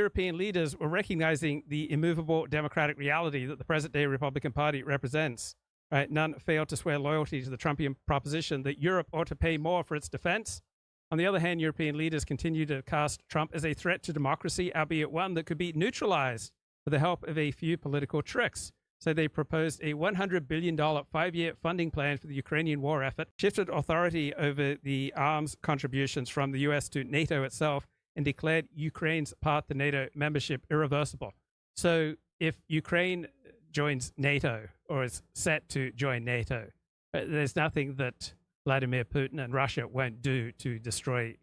European leaders were recognizing the immovable democratic reality that the present-day Republican Party represents. Right? None failed to swear loyalty to the Trumpian proposition that Europe ought to pay more for its defense. On the other hand, European leaders continue to cast Trump as a threat to democracy, albeit one that could be neutralized with the help of a few political tricks. So they proposed a $100 billion 5-year funding plan for the Ukrainian war effort, shifted authority over the arms contributions from the US to NATO itself, and declared Ukraine's path to NATO membership irreversible. So if Ukraine joins NATO or is set to join NATO, there's nothing that Vladimir Putin and Russia won't do to destroy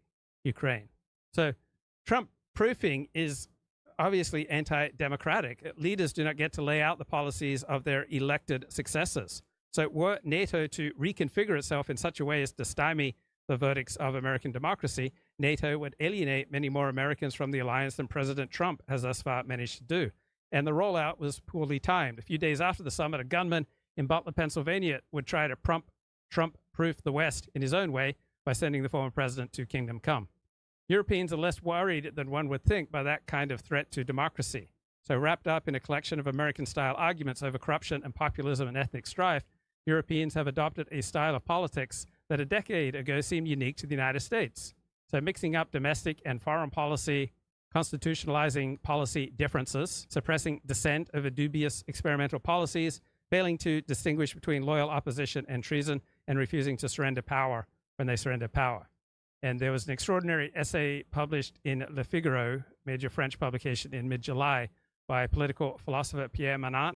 Ukraine. So Trump proofing is obviously anti-democratic. Leaders do not get to lay out the policies of their elected successors. So were NATO to reconfigure itself in such a way as to stymie the verdicts of American democracy, NATO would alienate many more Americans from the alliance than President Trump has thus far managed to do. And the rollout was poorly timed. A few days after the summit, a gunman in Butler, Pennsylvania would try to Trump-proof the West in his own way by sending the former president to Kingdom Come. Europeans are less worried than one would think by that kind of threat to democracy. So wrapped up in a collection of American-style arguments over corruption and populism and ethnic strife, Europeans have adopted a style of politics that a decade ago seemed unique to the United States. So mixing up domestic and foreign policy, constitutionalizing policy differences, suppressing dissent over dubious experimental policies, failing to distinguish between loyal opposition and treason, and refusing to surrender power when they surrender power. And there was an extraordinary essay published in Le Figaro, major French publication, in mid-July by political philosopher Pierre Manant,